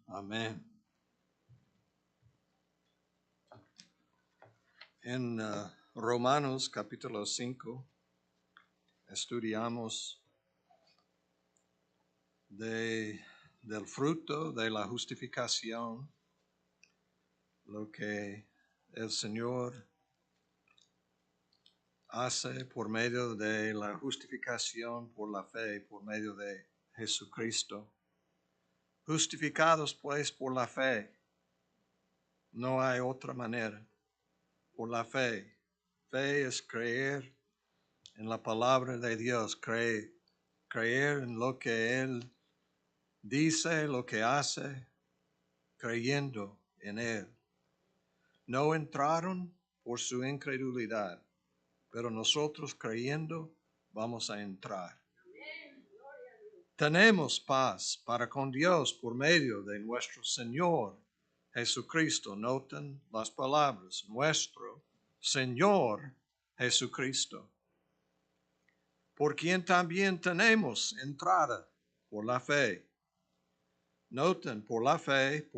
Amén. En Romanos capítulo 5 estudiamos del fruto de la justificación, lo que el Señor hace por medio de la justificación por la fe, por medio de Jesucristo. Justificados pues por la fe, no hay otra manera, por la fe. Fe es creer en la palabra de Dios, creer en lo que Él dice, lo que hace, creyendo en Él. No entraron por su incredulidad, pero nosotros creyendo vamos a entrar. Tenemos paz para con Dios por medio de nuestro Señor Jesucristo. Noten las palabras, nuestro Señor Jesucristo, por quien también tenemos entrada por la fe. Noten, por la fe,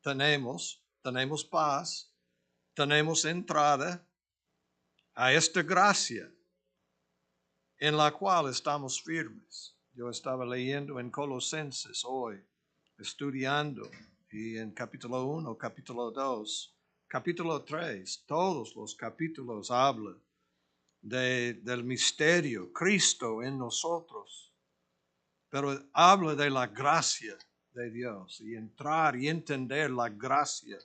tenemos paz, tenemos entrada a esta gracia en la cual estamos firmes. Yo estaba leyendo en Colosenses hoy, estudiando, y en capítulo 1, capítulo 2, capítulo 3, todos los capítulos hablan del misterio, Cristo en nosotros, pero habla de la gracia de Dios y entrar y entender la gracia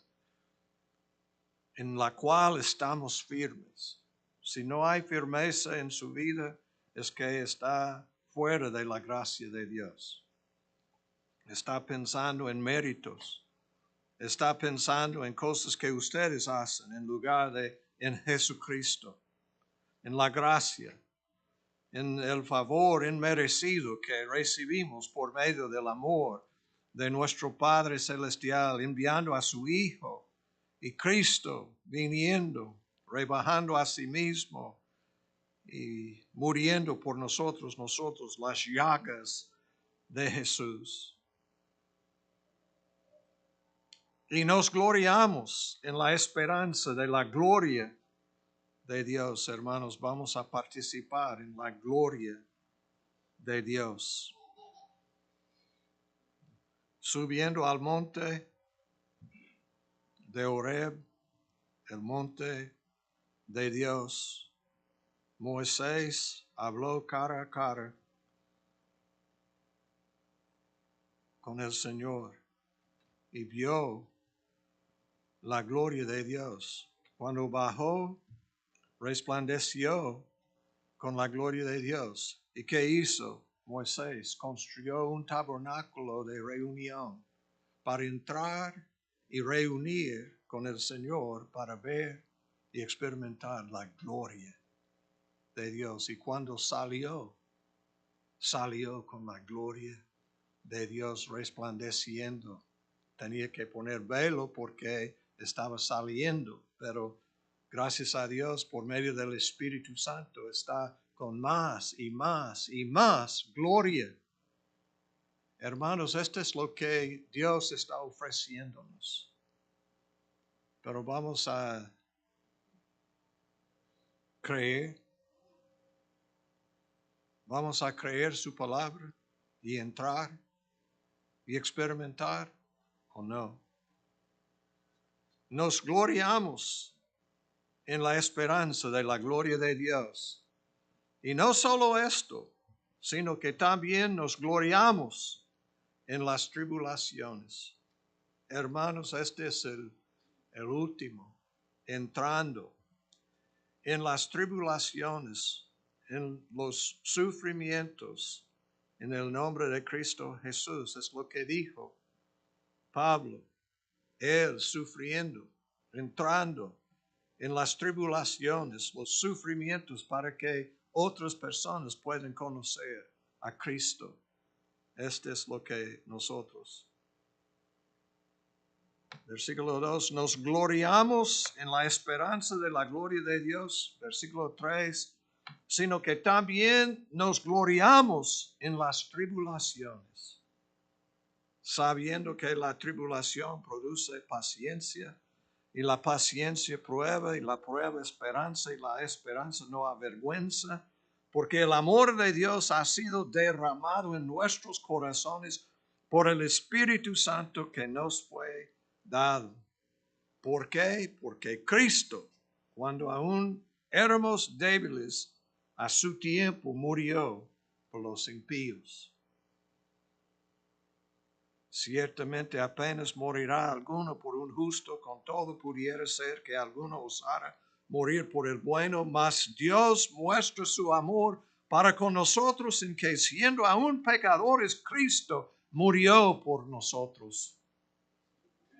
en la cual estamos firmes. Si no hay firmeza en su vida, es que está fuera de la gracia de Dios. Está pensando en méritos. Está pensando en cosas que ustedes hacen en lugar de en Jesucristo, en la gracia, en el favor inmerecido que recibimos por medio del amor de nuestro Padre Celestial, enviando a su Hijo, y Cristo viniendo, rebajando a sí mismo y muriendo por nosotros, las llagas de Jesús. Y nos gloriamos en la esperanza de la gloria de Dios, hermanos. Vamos a participar en la gloria de Dios. Subiendo al monte de Horeb, el monte de Dios, Moisés habló cara a cara con el Señor y vio la gloria de Dios. Cuando bajó, resplandeció con la gloria de Dios. ¿Y qué hizo Moisés? Construyó un tabernáculo de reunión para entrar y reunir con el Señor, para ver y experimentar la gloria de Dios. Y cuando salió con la gloria de Dios resplandeciendo. Tenía que poner velo porque estaba saliendo, pero gracias a Dios, por medio del Espíritu Santo, está con más y más y más gloria. Hermanos, esto es lo que Dios está ofreciéndonos. Pero vamos a creer. Vamos a creer su palabra y entrar y experimentar o no. Nos gloriamos en la esperanza de la gloria de Dios. Y no solo esto, sino que también nos gloriamos en las tribulaciones. Hermanos, este es el último, entrando en las tribulaciones, en los sufrimientos, en el nombre de Cristo Jesús. Es lo que dijo Pablo, él sufriendo, entrando en las tribulaciones, los sufrimientos, para que otras personas puedan conocer a Cristo. Este es lo que nosotros. Versículo 2, nos gloriamos en la esperanza de la gloria de Dios. Versículo 3, sino que también nos gloriamos en las tribulaciones. sabiendo que la tribulación produce paciencia, y la paciencia prueba, y la prueba esperanza, y la esperanza no avergüenza, porque el amor de Dios ha sido derramado en nuestros corazones por el Espíritu Santo que nos fue dado. ¿Por qué? Porque Cristo, cuando aún éramos débiles, a su tiempo murió por los impíos. Ciertamente apenas morirá alguno por un justo, con todo pudiera ser que alguno osara morir por el bueno, mas Dios muestra su amor para con nosotros en que siendo aún pecadores, Cristo murió por nosotros.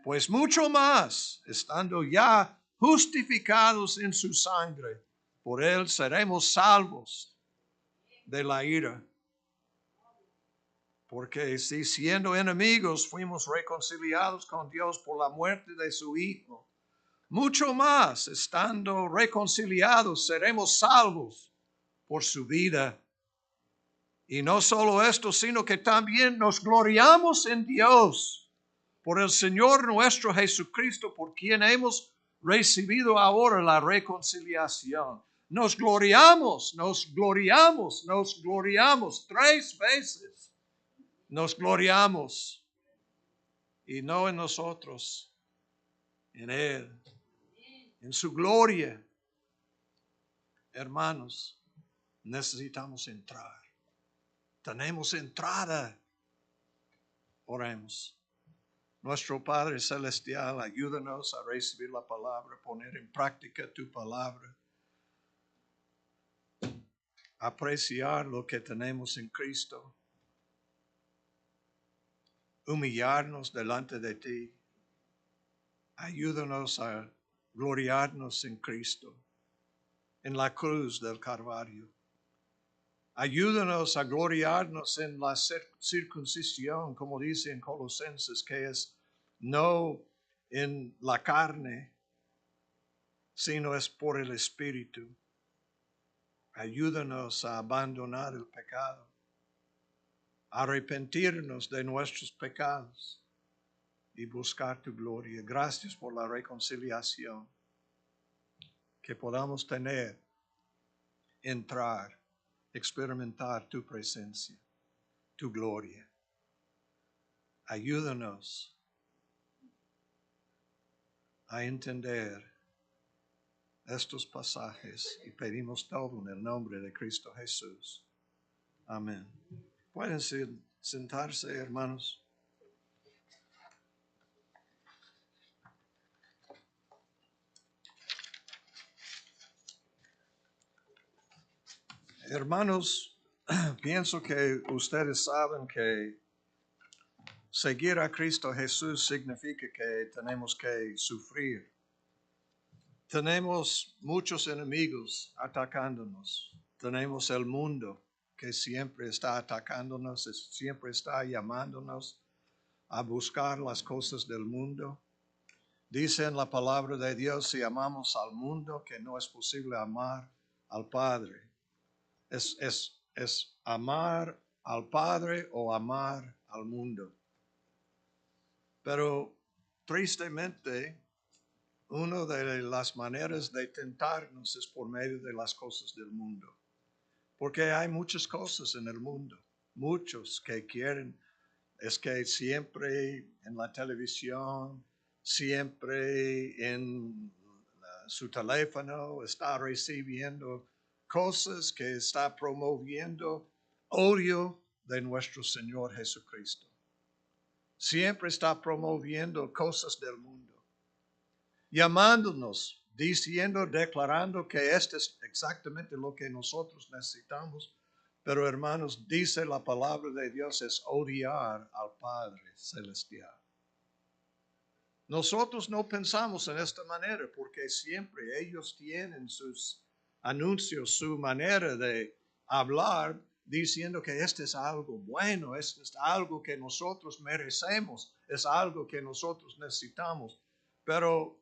Pues mucho más, estando ya justificados en su sangre, por él seremos salvos de la ira. Porque si siendo enemigos fuimos reconciliados con Dios por la muerte de su Hijo, mucho más, estando reconciliados, seremos salvos por su vida. Y no solo esto, sino que también nos gloriamos en Dios por el Señor nuestro Jesucristo, por quien hemos recibido ahora la reconciliación. Nos gloriamos, nos gloriamos, nos gloriamos 3 veces. Nos gloriamos, y no en nosotros, en Él, en su gloria. Hermanos, necesitamos entrar. Tenemos entrada. Oremos. Nuestro Padre Celestial, ayúdanos a recibir la palabra, poner en práctica tu palabra, apreciar lo que tenemos en Cristo, humillarnos delante de ti. Ayúdanos a gloriarnos en Cristo, en la cruz del Calvario. Ayúdanos a gloriarnos en la circuncisión, como dice en Colosenses, que es no en la carne, sino es por el Espíritu. Ayúdanos a abandonar el pecado, a arrepentirnos de nuestros pecados y buscar tu gloria. Gracias por la reconciliación que podamos tener, entrar, experimentar tu presencia, tu gloria. Ayúdanos a entender estos pasajes y pedimos todo en el nombre de Cristo Jesús. Amén. Pueden sentarse, hermanos. Hermanos, pienso que ustedes saben que seguir a Cristo Jesús significa que tenemos que sufrir. Tenemos muchos enemigos atacándonos. Tenemos el mundo que siempre está atacándonos, siempre está llamándonos a buscar las cosas del mundo. Dice en la palabra de Dios, si amamos al mundo, que no es posible amar al Padre. Es amar al Padre o amar al mundo. Pero tristemente, una de las maneras de tentarnos es por medio de las cosas del mundo. Porque hay muchas cosas en el mundo, muchos que quieren, es que siempre en la televisión, siempre en su teléfono está recibiendo cosas que está promoviendo odio de nuestro Señor Jesucristo. Siempre está promoviendo cosas del mundo, llamándonos, diciendo, declarando que esto es exactamente lo que nosotros necesitamos. Pero hermanos, dice la palabra de Dios es odiar al Padre Celestial. Nosotros no pensamos en esta manera porque siempre ellos tienen sus anuncios, su manera de hablar, diciendo que esto es algo bueno, esto es algo que nosotros merecemos, es algo que nosotros necesitamos. Pero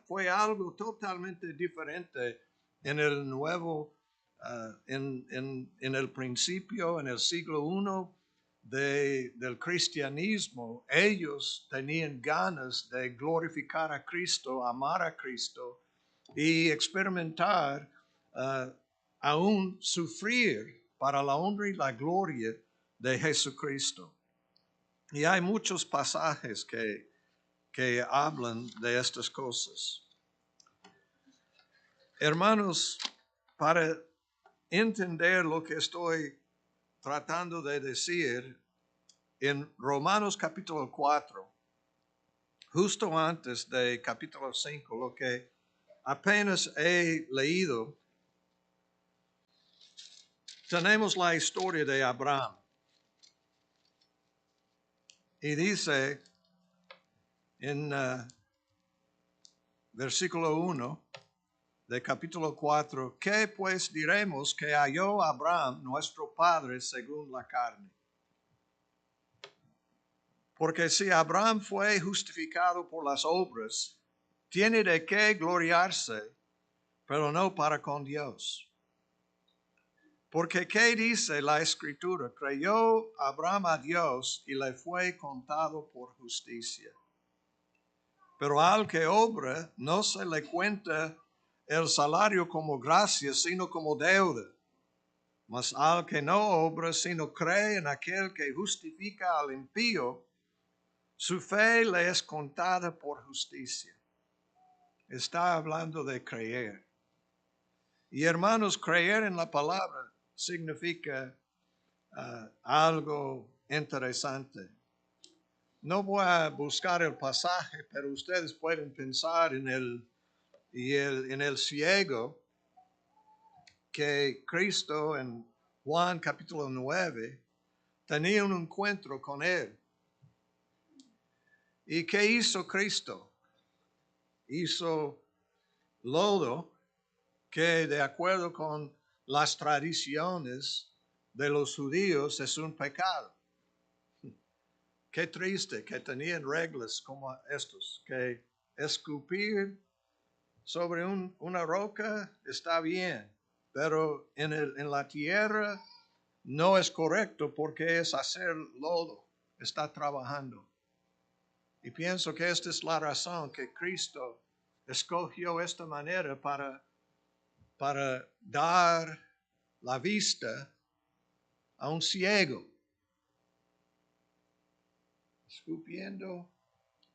fue algo totalmente diferente en el nuevo, en el principio, en el siglo I del cristianismo, ellos tenían ganas de glorificar a Cristo, amar a Cristo y experimentar, aún sufrir para la honra y la gloria de Jesucristo. Y hay muchos pasajes que hablan de estas cosas. Hermanos, para entender lo que estoy tratando de decir, en Romanos capítulo 4, justo antes de capítulo 5, lo que apenas he leído, tenemos la historia de Abraham. Y dice en versículo 1 de capítulo 4, ¿qué pues diremos que halló Abraham, nuestro padre, según la carne? Porque si Abraham fue justificado por las obras, tiene de qué gloriarse, pero no para con Dios. Porque ¿qué dice la Escritura? Creyó Abraham a Dios y le fue contado por justicia. Pero al que obra no se le cuenta el salario como gracia, sino como deuda. Mas al que no obra, sino cree en aquel que justifica al impío, su fe le es contada por justicia. Está hablando de creer. Y hermanos, creer en la palabra significa algo interesante. No voy a buscar el pasaje, pero ustedes pueden pensar en el ciego que Cristo en Juan capítulo 9 tenía un encuentro con él. ¿Y qué hizo Cristo? Hizo lodo que de acuerdo con las tradiciones de los judíos es un pecado. Qué triste que tenían reglas como estos, que escupir sobre una roca está bien, pero en la tierra no es correcto porque es hacer lodo, está trabajando. Y pienso que esta es la razón que Cristo escogió esta manera para dar la vista a un ciego. Escupiendo,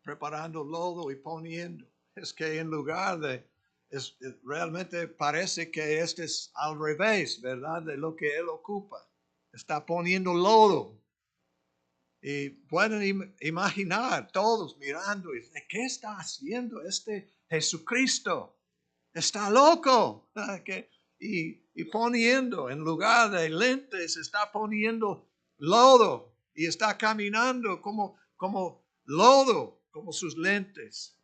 preparando lodo y poniendo. Es que en lugar de, realmente parece que este es al revés, ¿verdad? De lo que él ocupa. Está poniendo lodo. Y pueden imaginar todos mirando, y ¿qué está haciendo este Jesucristo? Está loco. Y poniendo, en lugar de lentes, está poniendo lodo y está caminando como lodo, como sus lentes.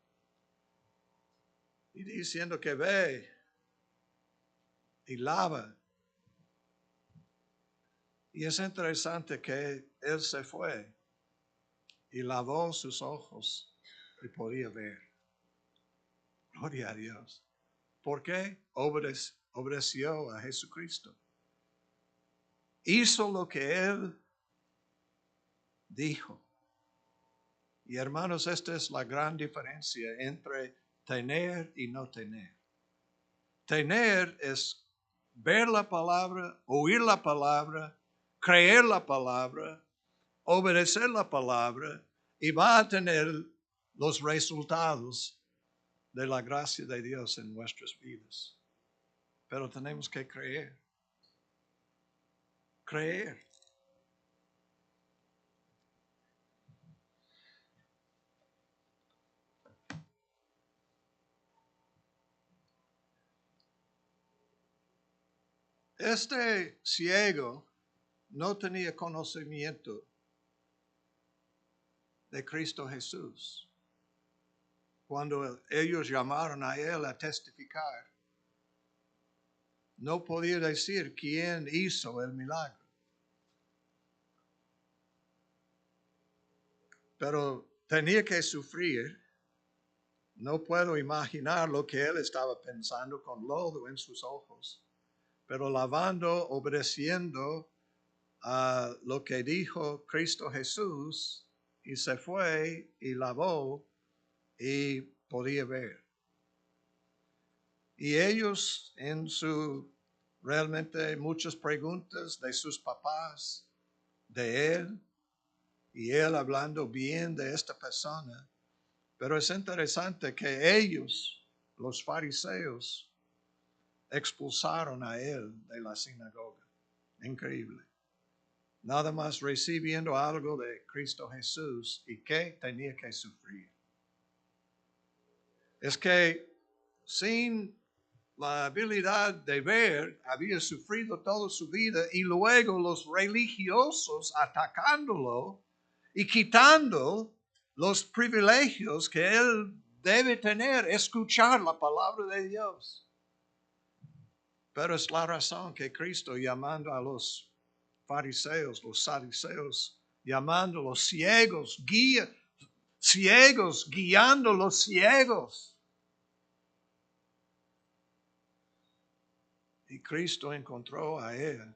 Y diciendo que ve y lava. Y es interesante que él se fue y lavó sus ojos y podía ver. Gloria a Dios. ¿Por qué? Obedeció a Jesucristo. Hizo lo que él dijo. Y hermanos, esta es la gran diferencia entre tener y no tener. Tener es ver la palabra, oír la palabra, creer la palabra, obedecer la palabra y va a tener los resultados de la gracia de Dios en nuestras vidas. Pero tenemos que creer. Creer. Este ciego no tenía conocimiento de Cristo Jesús. Cuando ellos llamaron a él a testificar, no podía decir quién hizo el milagro. Pero tenía que sufrir. No puedo imaginar lo que él estaba pensando con lodo en sus ojos. Pero lavando, obedeciendo a lo que dijo Cristo Jesús y se fue y lavó y podía ver. Y ellos en su realmente muchas preguntas de sus papás, de él, y él hablando bien de esta persona. Pero es interesante que ellos, los fariseos, expulsaron a él de la sinagoga. Increíble. Nada más recibiendo algo de Cristo Jesús y que tenía que sufrir. Es que sin la habilidad de ver, había sufrido toda su vida y luego los religiosos atacándolo y quitando los privilegios que él debe tener, escuchar la palabra de Dios. Pero es la razón que Cristo, llamando a los fariseos, los saduceos, llamando a los ciegos, ciegos, guiando a los ciegos. Y Cristo encontró a él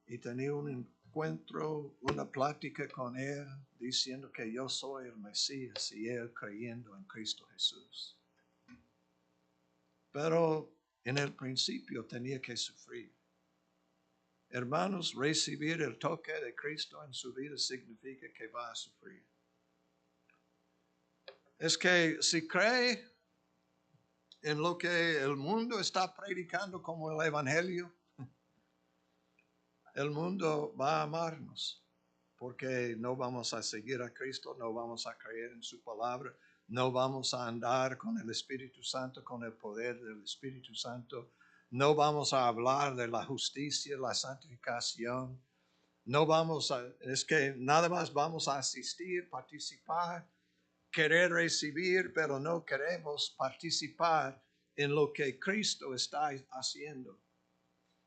y tenía un encuentro, una plática con él, diciendo que yo soy el Mesías y él creyendo en Cristo Jesús. Pero en el principio tenía que sufrir. Hermanos, recibir el toque de Cristo en su vida significa que va a sufrir. Es que si cree en lo que el mundo está predicando como el Evangelio, el mundo va a amarnos, porque no vamos a seguir a Cristo, no vamos a creer en su palabra, no vamos a andar con el Espíritu Santo, con el poder del Espíritu Santo, no vamos a hablar de la justicia, la santificación, es que nada más vamos a asistir, participar, querer recibir, pero no queremos participar en lo que Cristo está haciendo.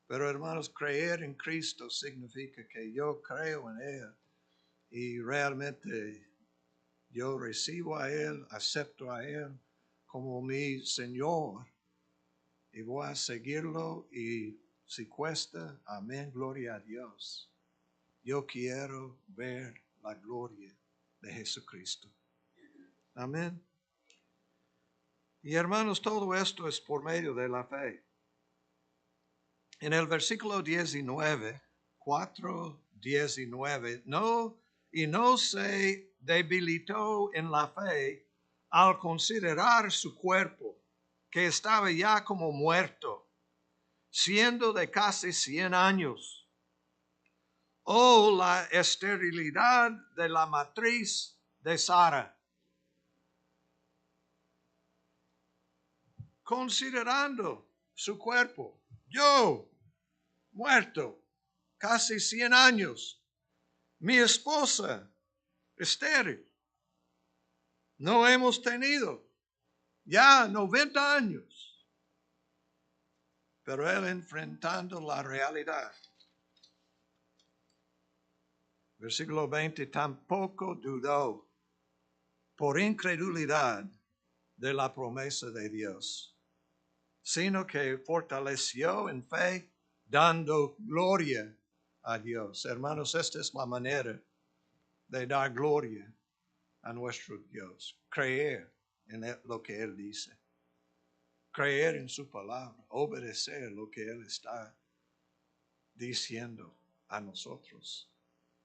Pero hermanos, creer en Cristo significa que yo creo en Él y realmente yo recibo a Él, acepto a Él como mi Señor y voy a seguirlo y si cuesta, amén, gloria a Dios. Yo quiero ver la gloria de Jesucristo. Amén. Y hermanos, todo esto es por medio de la fe. En el versículo 19, 4:19, no se debilitó en la fe al considerar su cuerpo, que estaba ya como muerto, siendo de casi 100 años, o la esterilidad de la matriz de Sara. Considerando su cuerpo, yo, muerto, casi 100 años, mi esposa, estéril, no hemos tenido ya 90 años, pero él enfrentando la realidad. Versículo 20, tampoco dudó por incredulidad de la promesa de Dios, sino que fortaleció en fe, dando gloria a Dios. Hermanos, esta es la manera de dar gloria a nuestro Dios. Creer en lo que Él dice. Creer en su palabra. Obedecer lo que Él está diciendo a nosotros.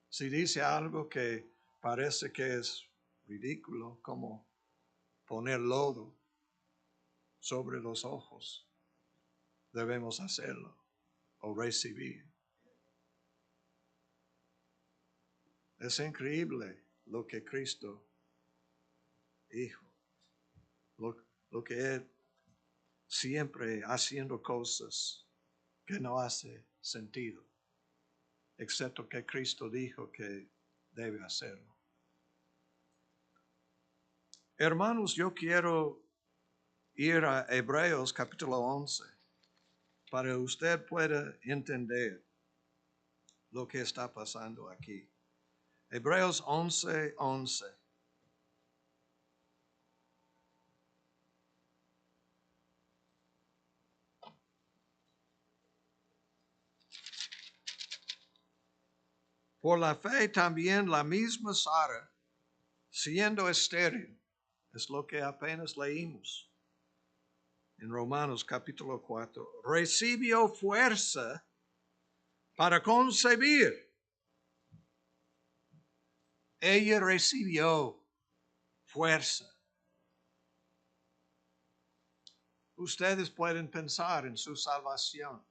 Si dice algo que parece que es ridículo, como poner lodo sobre los ojos, debemos hacerlo o recibir. Es increíble lo que Cristo dijo, lo que Él siempre haciendo cosas que no hace sentido, excepto que Cristo dijo que debe hacerlo. Hermanos, yo quiero ir a Hebreos capítulo 11 para que usted pueda entender lo que está pasando aquí. Hebreos 11:11. Por la fe también la misma Sara, siendo estéril, es lo que apenas leímos en Romanos capítulo 4, recibió fuerza para concebir. Ella recibió fuerza. Ustedes pueden pensar en su salvación.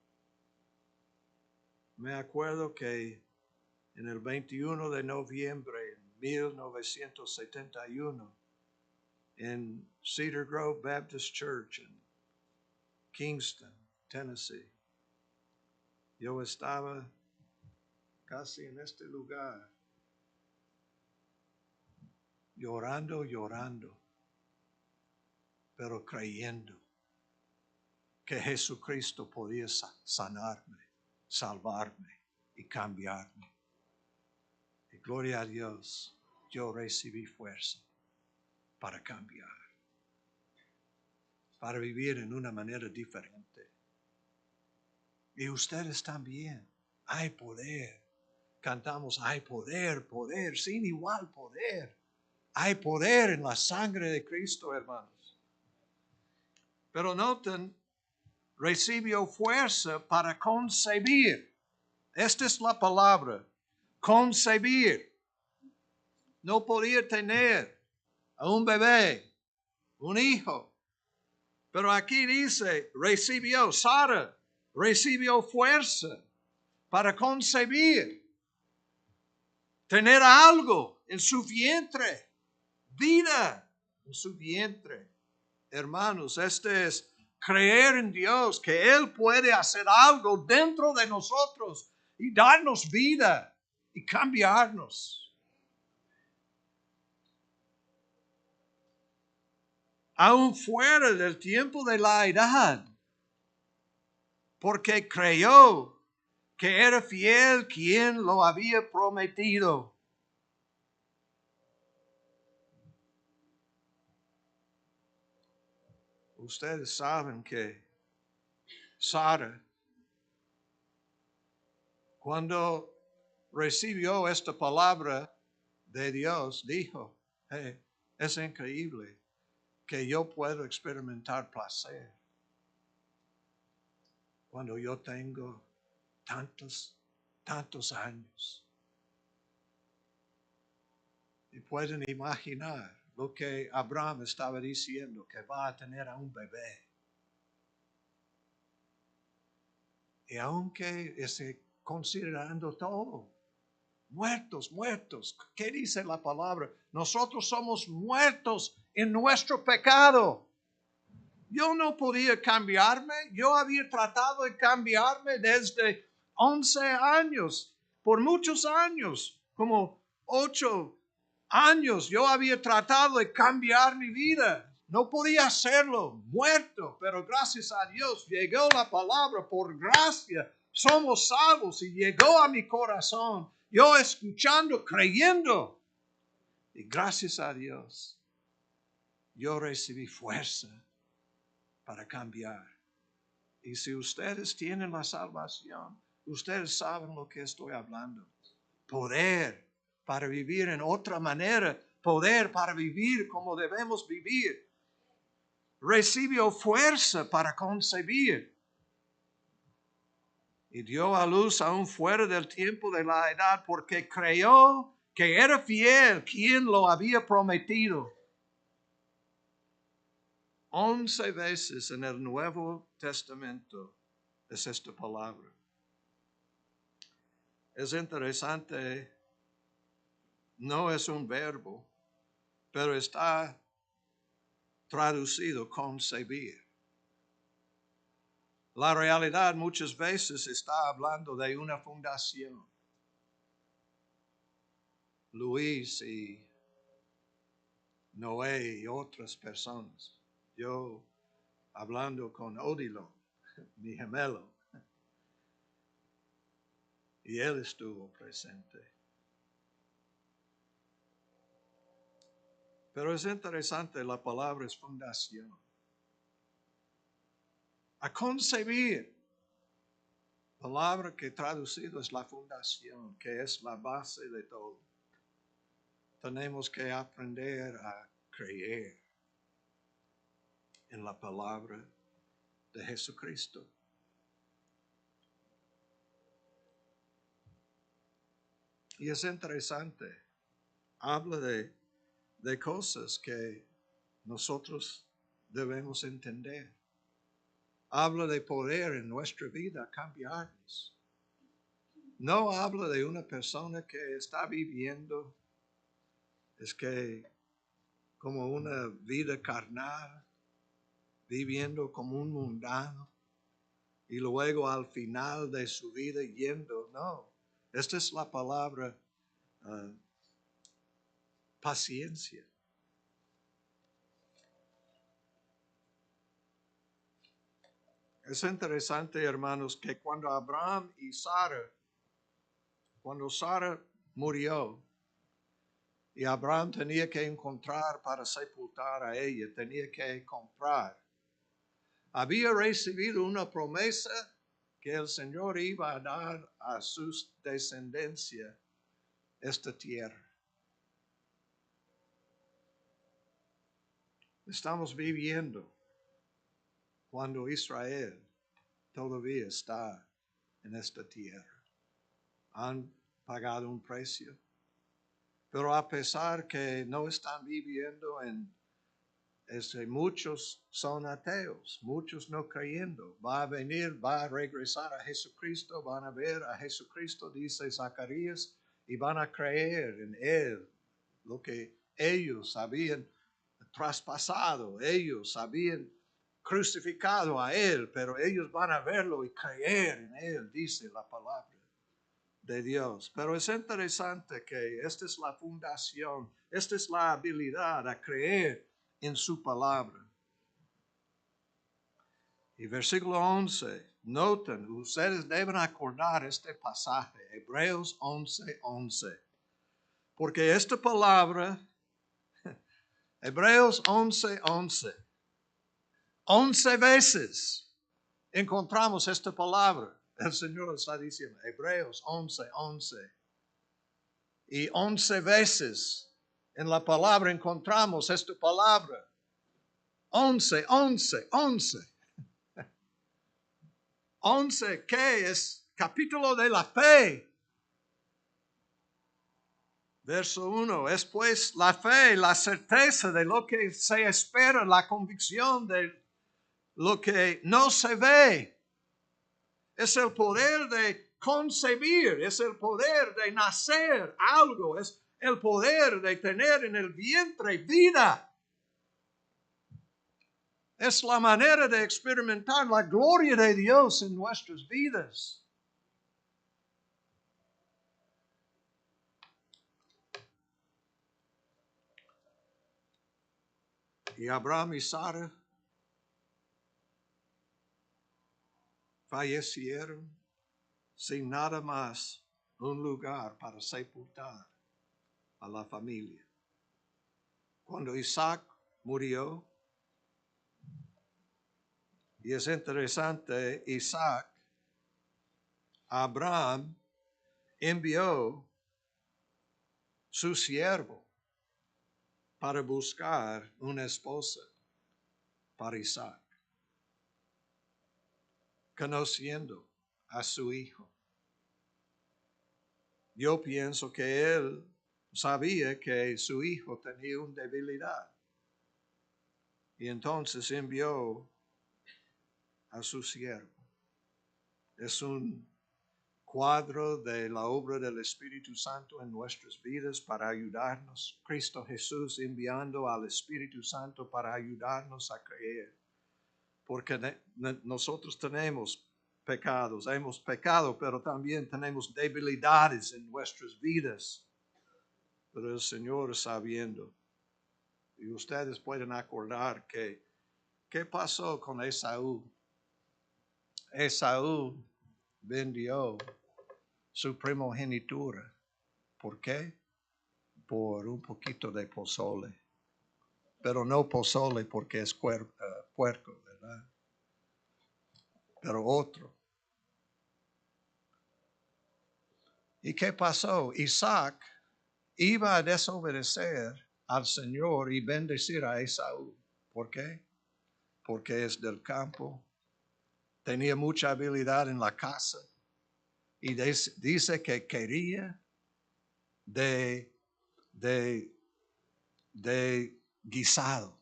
Me acuerdo que en el 21 de noviembre de 1971, en Cedar Grove Baptist Church en Kingston, Tennessee, yo estaba casi en este lugar, llorando, pero creyendo que Jesucristo podía sanarme, salvarme y cambiarme. Y gloria a Dios, yo recibí fuerza para cambiar, para vivir en una manera diferente. Y ustedes también. Hay poder. Cantamos, hay poder, sin igual poder. Hay poder en la sangre de Cristo, hermanos. Pero noten, recibió fuerza para concebir. Esta es la palabra, concebir. No podía tener a un bebé, un hijo. Pero aquí dice, recibió, Sara recibió fuerza para concebir, tener algo en su vientre, vida en su vientre. Hermanos, este es creer en Dios, que Él puede hacer algo dentro de nosotros y darnos vida y cambiarnos. Aún fuera del tiempo de la edad, porque creyó que era fiel quien lo había prometido. Ustedes saben que Sara, cuando recibió esta palabra de Dios, dijo, hey, es increíble que yo puedo experimentar placer cuando yo tengo tantos años. Y pueden imaginar lo que Abraham estaba diciendo, que va a tener a un bebé. Y aunque esté considerando todo, muertos, ¿qué dice la palabra? Nosotros somos muertos en nuestro pecado. Yo no podía cambiarme. Yo había tratado de cambiarme desde 11 años, por muchos años, como 8 años. Yo había tratado de cambiar mi vida. No podía hacerlo, muerto, pero gracias a Dios llegó la palabra por gracia. Somos salvos y llegó a mi corazón. Yo escuchando, creyendo. Y gracias a Dios, yo recibí fuerza para cambiar. Y si ustedes tienen la salvación, ustedes saben lo que estoy hablando. Poder para vivir en otra manera, poder para vivir como debemos vivir. Recibió fuerza para concebir. Y dio a luz aún fuera del tiempo de la edad, porque creyó que era fiel quien lo había prometido. 11 veces en el Nuevo Testamento es esta palabra. Es interesante, no es un verbo, pero está traducido concebir. La realidad muchas veces está hablando de una fundación. Luis y Noé y otras personas. Yo hablando con Odilo, mi gemelo, y él estuvo presente. Pero es interesante, la palabra es fundación. A concebir. palabra que traducido es la fundación, que es la base de todo. Tenemos que aprender a creer en la palabra de Jesucristo. Y es interesante, habla de cosas que nosotros debemos entender. Habla de poder en nuestra vida cambiarnos. No habla de una persona que está viviendo, es que como una vida carnal, viviendo como un mundano, y luego al final de su vida yendo. No, esta es la palabra paciencia. Es interesante, hermanos, que cuando Abraham y cuando Sara murió, y Abraham tenía que encontrar para sepultar a ella, tenía que comprar. Había recibido una promesa que el Señor iba a dar a su descendencia esta tierra. Estamos viviendo cuando Israel todavía está en esta tierra. Han pagado un precio. Pero a pesar que no están viviendo muchos son ateos, muchos no creyendo. Va a regresar a Jesucristo, van a ver a Jesucristo, dice Zacarías, y van a creer en Él, lo que ellos habían traspasado, ellos habían crucificado a Él, pero ellos van a verlo y creer en Él, dice la palabra de Dios. Pero es interesante que esta es la fundación, esta es la habilidad a creer en su palabra. Y versículo 11, noten, ustedes deben acordar este pasaje, Hebreos 11:11, porque esta palabra, Hebreos 11:11, 11 veces encontramos esta palabra. El Señor está diciendo, Hebreos 11:11. Y 11 veces en la palabra encontramos esta palabra. 11, 11, 11. 11, ¿qué es? Capítulo de la fe. Verso 1, es pues la fe, la certeza de lo que se espera, la convicción de lo que no se ve. Es el poder de concebir, es el poder de nacer algo, es el poder de tener en el vientre vida. Es la manera de experimentar la gloria de Dios en nuestras vidas. Y Abraham y Sara fallecieron sin nada más un lugar para sepultar a la familia. Cuando Isaac murió, y es interesante, Isaac, Abraham envió su siervo para buscar una esposa para Isaac, conociendo a su hijo. Yo pienso que él sabía que su hijo tenía una debilidad y entonces envió a su siervo. Es un cuadro de la obra del Espíritu Santo en nuestras vidas para ayudarnos. Cristo Jesús enviando al Espíritu Santo para ayudarnos a creer. Porque nosotros tenemos pecados, hemos pecado, pero también tenemos debilidades en nuestras vidas. Pero el Señor está viendo. Y ustedes pueden acordar que, ¿qué pasó con Esaú? Esaú vendió su primogenitura. ¿Por qué? Por un poquito de pozole. Pero no pozole porque es puerco, ¿verdad? Pero otro. ¿Y qué pasó? Isaac iba a desobedecer al Señor y bendecir a Esaú. ¿Por qué? Porque es del campo, tenía mucha habilidad en la casa y dice que quería de, de, de guisado.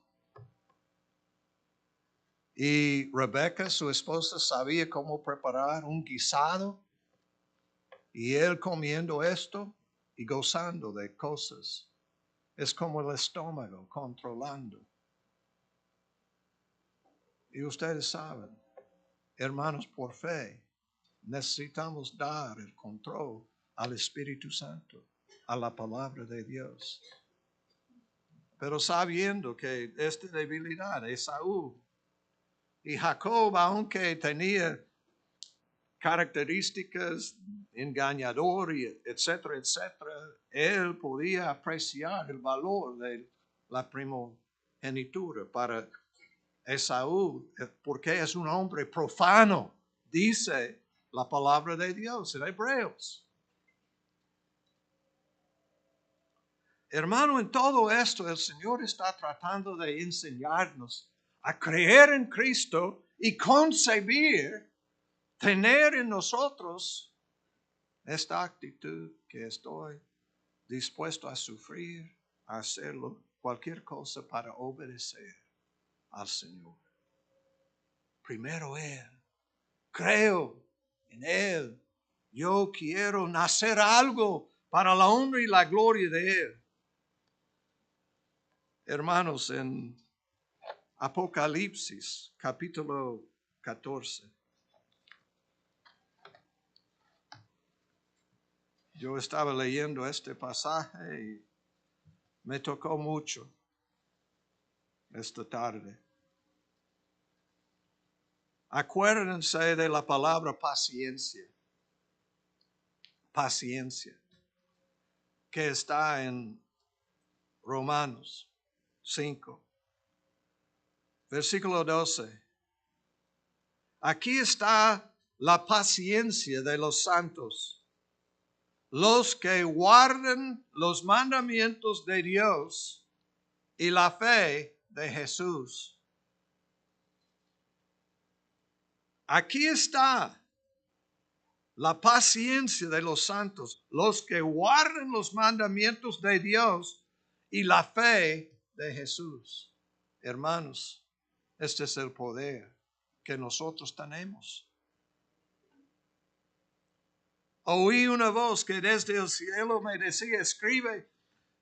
Y Rebeca, su esposa, sabía cómo preparar un guisado y él comiendo esto y gozando de cosas. Es como el estómago controlando. Y ustedes saben, hermanos, por fe, necesitamos dar el control al Espíritu Santo, a la palabra de Dios. Pero sabiendo que esta debilidad, Esaú y Jacob, aunque tenía características engañador, y etcétera, etcétera, él podía apreciar el valor de la primogenitura para Esaú, porque es un hombre profano, dice la palabra de Dios en Hebreos. Hermano, en todo esto el Señor está tratando de enseñarnos a creer en Cristo y concebir, tener en nosotros esta actitud que estoy dispuesto a sufrir, a hacerlo, cualquier cosa para obedecer al Señor. Primero Él. Creo en Él. Yo quiero nacer algo para la honra y la gloria de Él. Hermanos, en Apocalipsis, capítulo 14. Yo estaba leyendo este pasaje y me tocó mucho esta tarde. Acuérdense de la palabra paciencia. Paciencia. Que está en Romanos 5. Versículo 12. Aquí está la paciencia de los santos, los que guardan los mandamientos de Dios y la fe de Jesús. Aquí está la paciencia de los santos, los que guardan los mandamientos de Dios y la fe de Jesús. Hermanos, este es el poder que nosotros tenemos. Oí una voz que desde el cielo me decía, escribe,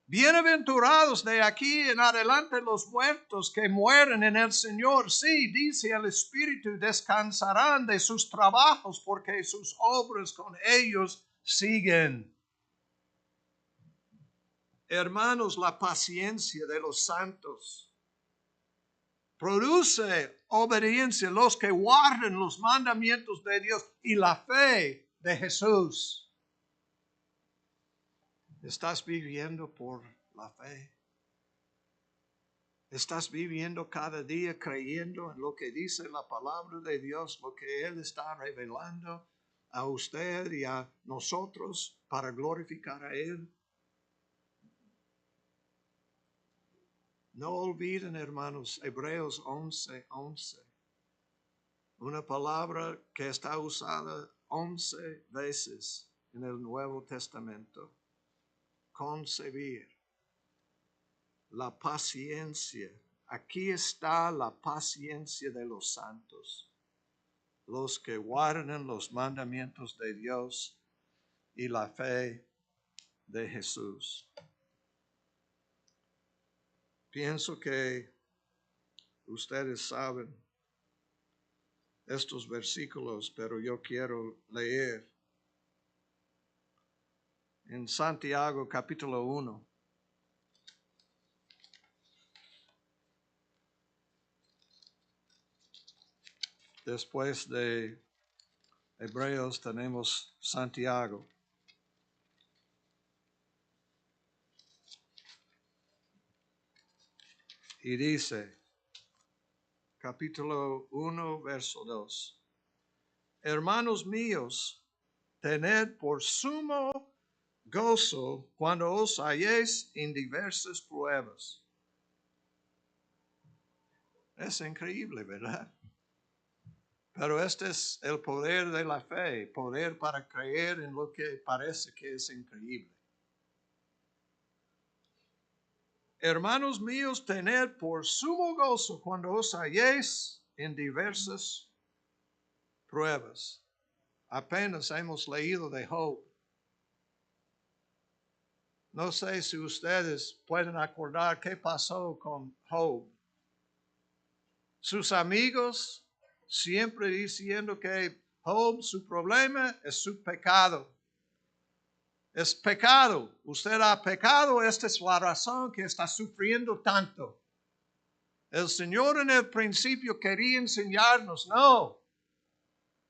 bienaventurados de aquí en adelante los muertos que mueren en el Señor. Sí, dice el Espíritu, descansarán de sus trabajos porque sus obras con ellos siguen. Hermanos, la paciencia de los santos produce obediencia, los que guardan los mandamientos de Dios y la fe de Jesús. ¿Estás viviendo por la fe? ¿Estás viviendo cada día creyendo en lo que dice la palabra de Dios, lo que Él está revelando a usted y a nosotros para glorificar a Él? No olviden, hermanos, Hebreos 11:11. Una palabra que está usada 11 veces en el Nuevo Testamento. Concebir. La paciencia. Aquí está la paciencia de los santos, los que guardan los mandamientos de Dios y la fe de Jesús. Pienso que ustedes saben estos versículos, pero yo quiero leer en Santiago capítulo 1. Después de Hebreos tenemos Santiago. Y dice, capítulo 1, verso 2. Hermanos míos, tened por sumo gozo cuando os halléis en diversas pruebas. Es increíble, ¿verdad? Pero este es el poder de la fe, poder para creer en lo que parece que es increíble. Hermanos míos, tened por sumo gozo cuando os halléis en diversas pruebas. Apenas hemos leído de Job. No sé si ustedes pueden acordar qué pasó con Job. Sus amigos siempre diciendo que Job, su problema es su pecado. Es pecado. Usted ha pecado, esta es la razón que está sufriendo tanto. El Señor en el principio quería enseñarnos, no.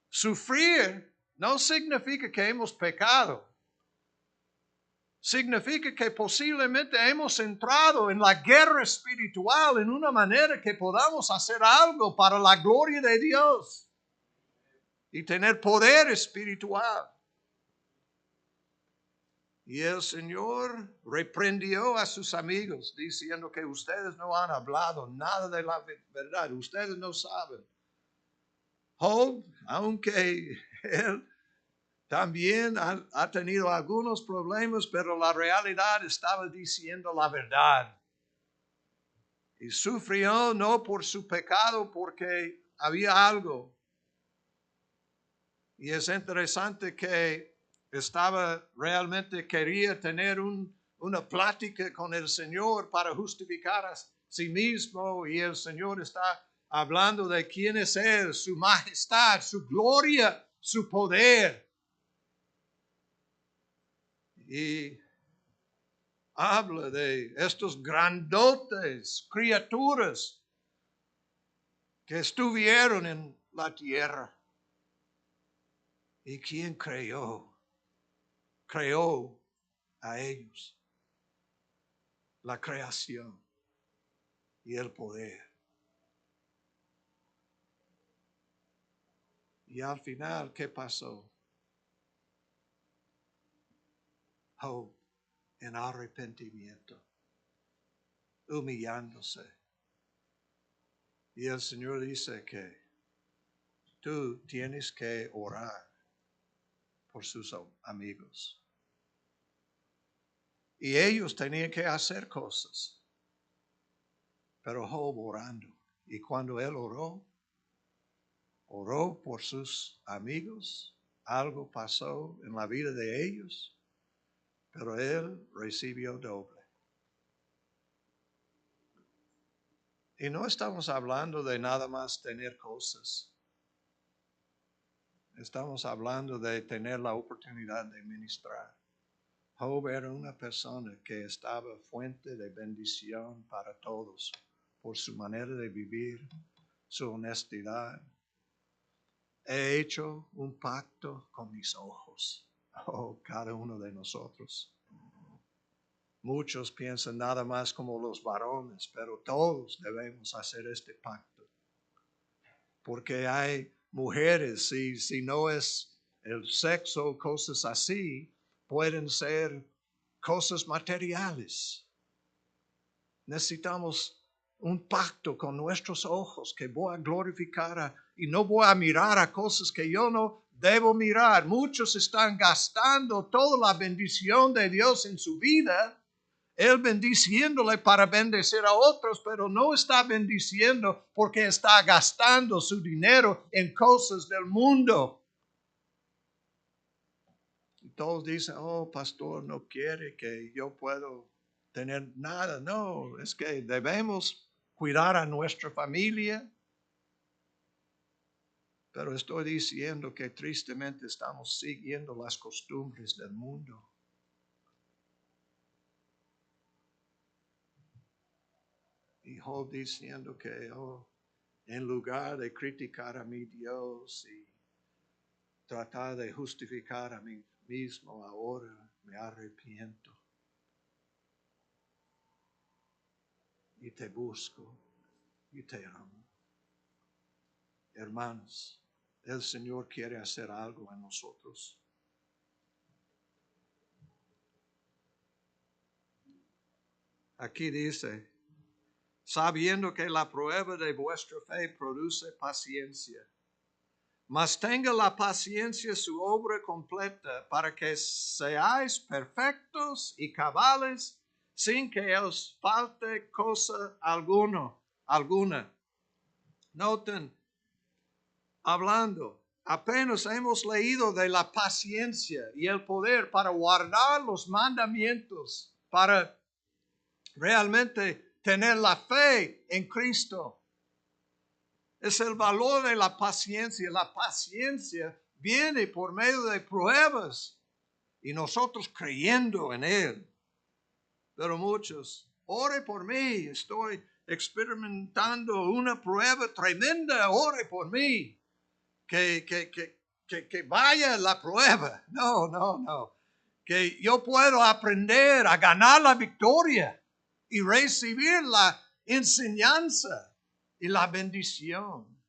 Sufrir no significa que hemos pecado. Significa que posiblemente hemos entrado en la guerra espiritual en una manera que podamos hacer algo para la gloria de Dios y tener poder espiritual. Y el Señor reprendió a sus amigos diciendo que ustedes no han hablado nada de la verdad, ustedes no saben. Job, aunque él también ha tenido algunos problemas, pero la realidad estaba diciendo la verdad. Y sufrió no por su pecado, porque había algo. Y es interesante que quería tener una plática con el Señor para justificar a sí mismo. Y el Señor está hablando de quién es Él, su majestad, su gloria, su poder. Y habla de estos grandotes criaturas que estuvieron en la tierra. ¿Y quién creó? Creó a ellos. La creación y el poder. Y al final, ¿qué pasó? Job en arrepentimiento, humillándose. Y el Señor dice que tú tienes que orar por sus amigos. Y ellos tenían que hacer cosas. Pero Job orando. Y cuando él oró por sus amigos, algo pasó en la vida de ellos, pero él recibió doble. Y no estamos hablando de nada más tener cosas. Estamos hablando de tener la oportunidad de ministrar. Job era una persona que estaba fuente de bendición para todos por su manera de vivir, su honestidad. He hecho un pacto con mis ojos. Oh, cada uno de nosotros. Muchos piensan nada más como los varones, pero todos debemos hacer este pacto. Porque hay mujeres, si no es el sexo, cosas así, pueden ser cosas materiales. Necesitamos un pacto con nuestros ojos que voy a glorificar y no voy a mirar a cosas que yo no debo mirar. Muchos están gastando toda la bendición de Dios en su vida. Él bendiciéndole para bendecir a otros, pero no está bendiciendo porque está gastando su dinero en cosas del mundo. Y todos dicen, oh, pastor, no quiere que yo puedo tener nada. No, es que debemos cuidar a nuestra familia. Pero estoy diciendo que tristemente estamos siguiendo las costumbres del mundo. Y Job diciendo que, en lugar de criticar a mi Dios y tratar de justificar a mí mismo, ahora me arrepiento. Y te busco y te amo. Hermanos, el Señor quiere hacer algo en nosotros. Aquí dice, sabiendo que la prueba de vuestra fe produce paciencia. Mas tenga la paciencia su obra completa para que seáis perfectos y cabales sin que os falte cosa alguna. Noten, hablando, apenas hemos leído de la paciencia y el poder para guardar los mandamientos, para realmente tener la fe en Cristo. Es el valor de la paciencia. La paciencia viene por medio de pruebas y nosotros creyendo en Él. Pero muchos, ore por mí, estoy experimentando una prueba tremenda, ore por mí. Que vaya la prueba. No. Que yo puedo aprender a ganar la victoria y recibir la enseñanza y la bendición.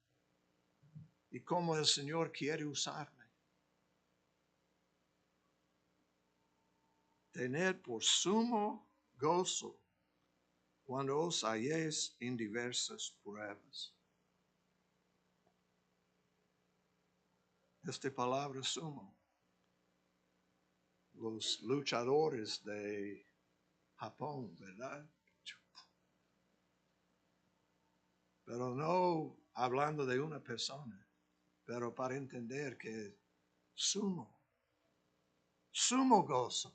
Y cómo el Señor quiere usarme. Tened por sumo gozo cuando os halléis en diversas pruebas. Esta palabra sumo. Los luchadores de Japón, ¿verdad? Pero no hablando de una persona, pero para entender que sumo gozo.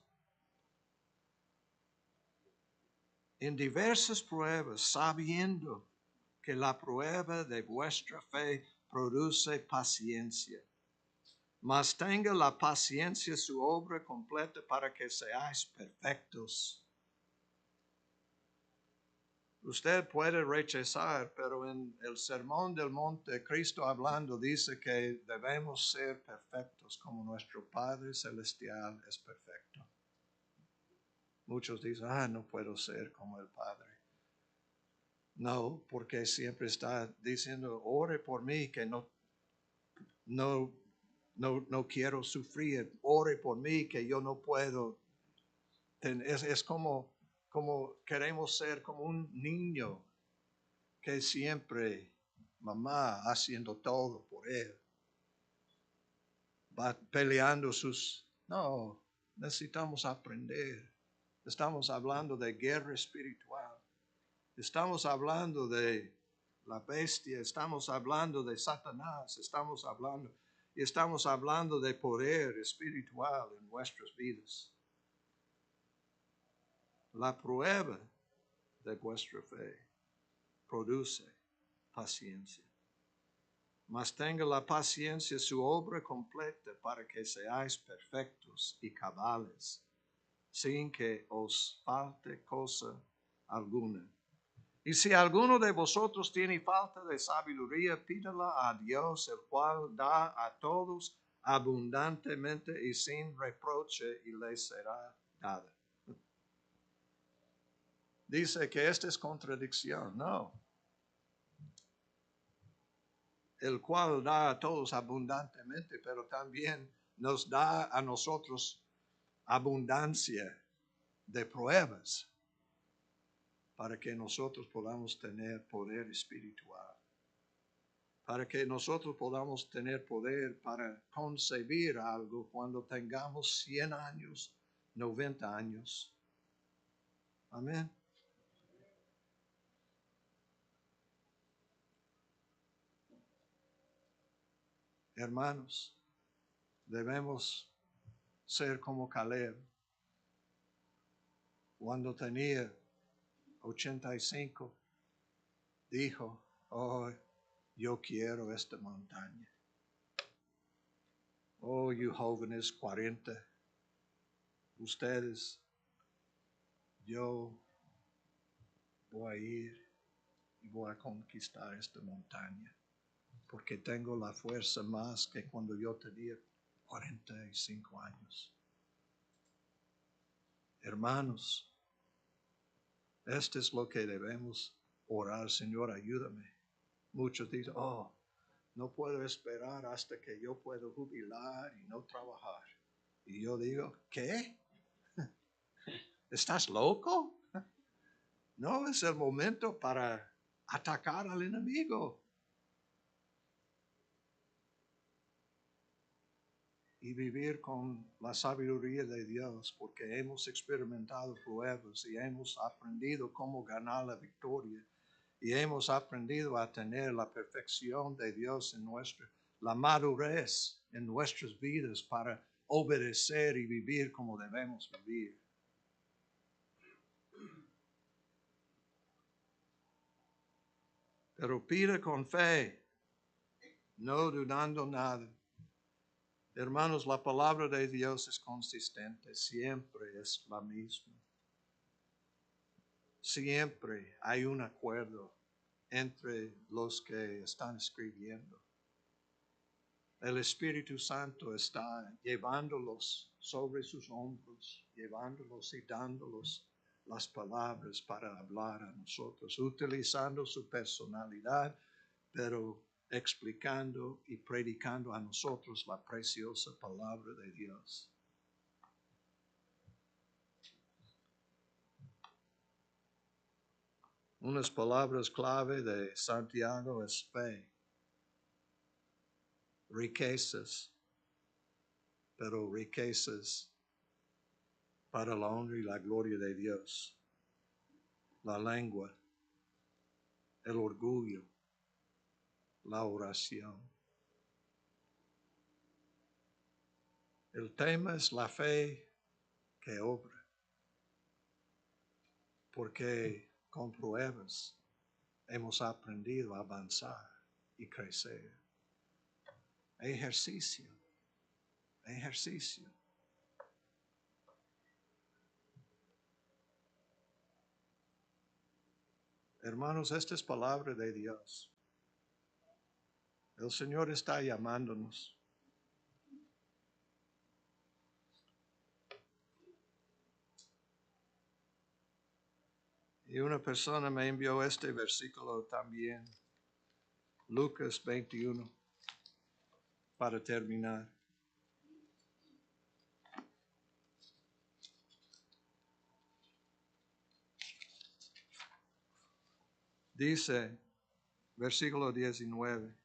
En diversas pruebas, sabiendo que la prueba de vuestra fe produce paciencia. Mas tenga la paciencia su obra completa para que seáis perfectos. Usted puede rechazar, pero en el Sermón del Monte, Cristo hablando dice que debemos ser perfectos como nuestro Padre Celestial es perfecto. Muchos dicen, no puedo ser como el Padre. No, porque siempre está diciendo, ore por mí que no quiero sufrir, ore por mí que yo no puedo. Es como queremos ser como un niño que siempre mamá haciendo todo por él. Va peleando No, necesitamos aprender. Estamos hablando de guerra espiritual. Estamos hablando de la bestia. Estamos hablando de Satanás. Estamos hablando de poder espiritual en nuestras vidas. La prueba de vuestra fe produce paciencia. Mas tenga la paciencia su obra completa para que seáis perfectos y cabales, sin que os falte cosa alguna. Y si alguno de vosotros tiene falta de sabiduría, pídala a Dios, el cual da a todos abundantemente y sin reproche, y le será dada. Dice que esta es contradicción, no. El cual da a todos abundantemente, pero también nos da a nosotros abundancia de pruebas para que nosotros podamos tener poder espiritual, para que nosotros podamos tener poder para concebir algo cuando tengamos 100 años, 90 años. Amén. Hermanos, debemos ser como Caleb. Cuando tenía 85, dijo, yo quiero esta montaña. You jóvenes 40, ustedes, yo voy a ir y voy a conquistar esta montaña, porque tengo la fuerza más que cuando yo tenía 45 años. Hermanos, esto es lo que debemos orar. Señor, ayúdame. Muchos dicen, no puedo esperar hasta que yo pueda jubilar y no trabajar. Y yo digo, ¿qué? ¿Estás loco? No es el momento para atacar al enemigo. Y vivir con la sabiduría de Dios, porque hemos experimentado pruebas y hemos aprendido cómo ganar la victoria. Y hemos aprendido a tener la perfección de Dios en la madurez en nuestras vidas para obedecer y vivir como debemos vivir. Pero pida con fe, no dudando nada. Hermanos, la palabra de Dios es consistente, siempre es la misma. Siempre hay un acuerdo entre los que están escribiendo. El Espíritu Santo está llevándolos sobre sus hombros, llevándolos y dándolos las palabras para hablar a nosotros, utilizando su personalidad, pero explicando y predicando a nosotros la preciosa palabra de Dios. Unas palabras clave de Santiago es fe, riquezas, pero riquezas para la honra y la gloria de Dios, la lengua, el orgullo, la oración. El tema es la fe que obra, porque con pruebas hemos aprendido a avanzar y crecer. Ejercicio, ejercicio. Hermanos, esta es palabra de Dios. El Señor está llamándonos. Y una persona me envió este versículo también, Lucas 21, para terminar. Dice, versículo 19.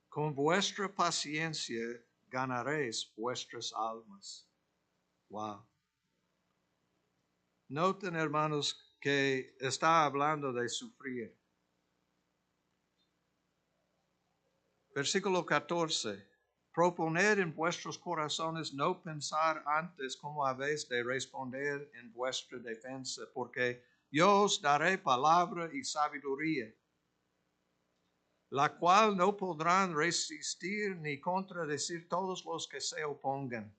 Con vuestra paciencia ganaréis vuestras almas. Wow. Noten, hermanos, que está hablando de sufrir. Versículo 14. Proponed en vuestros corazones no pensar antes cómo habéis de responder en vuestra defensa, porque yo os daré palabra y sabiduría, la cual no podrán resistir ni contradecir todos los que se opongan.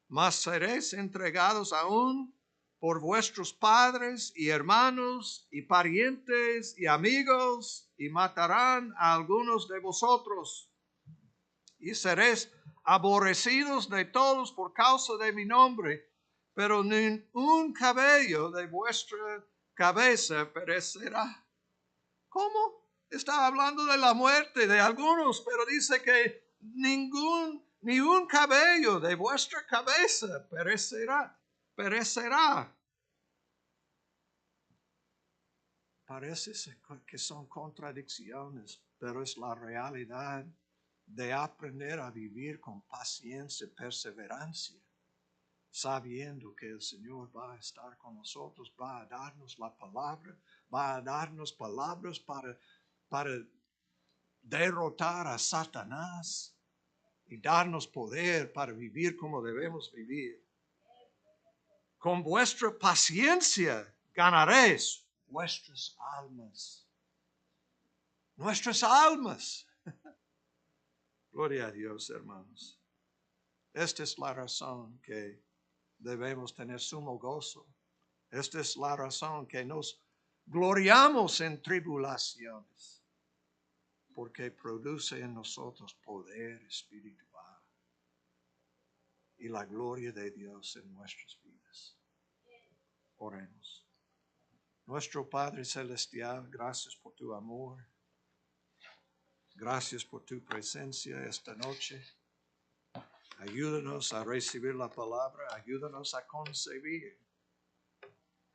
Mas seréis entregados aún por vuestros padres y hermanos y parientes y amigos, y matarán a algunos de vosotros. Y seréis aborrecidos de todos por causa de mi nombre, pero ni un cabello de vuestra cabeza perecerá. ¿Cómo? Está hablando de la muerte de algunos, pero dice que ni un cabello de vuestra cabeza perecerá. Parece que son contradicciones, pero es la realidad de aprender a vivir con paciencia y perseverancia, sabiendo que el Señor va a estar con nosotros, va a darnos la palabra, va a darnos palabras para derrotar a Satanás y darnos poder para vivir como debemos vivir. Con vuestra paciencia ganaréis vuestras almas. Nuestras almas. Gloria a Dios, hermanos. Esta es la razón que debemos tener sumo gozo. Esta es la razón que nos gloriamos en tribulaciones, porque produce en nosotros poder espiritual y la gloria de Dios en nuestras vidas. Oremos. Nuestro Padre Celestial, gracias por tu amor. Gracias por tu presencia esta noche. Ayúdanos a recibir la palabra, ayúdanos a concebir,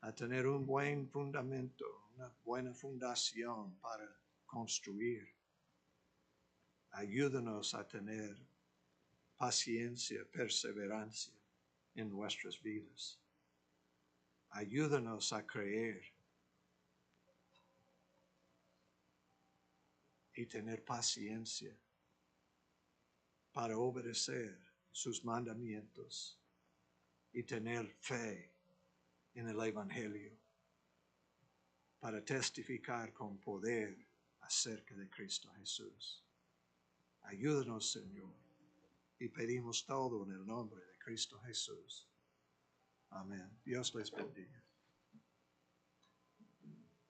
a tener un buen fundamento, una buena fundación para construir. Ayúdanos a tener paciencia, perseverancia en nuestras vidas. Ayúdanos a creer y tener paciencia para obedecer sus mandamientos y tener fe en el Evangelio para testificar con poder acerca de Cristo Jesús. Ayúdanos, Señor, y pedimos todo en el nombre de Cristo Jesús. Amén. Dios les bendiga.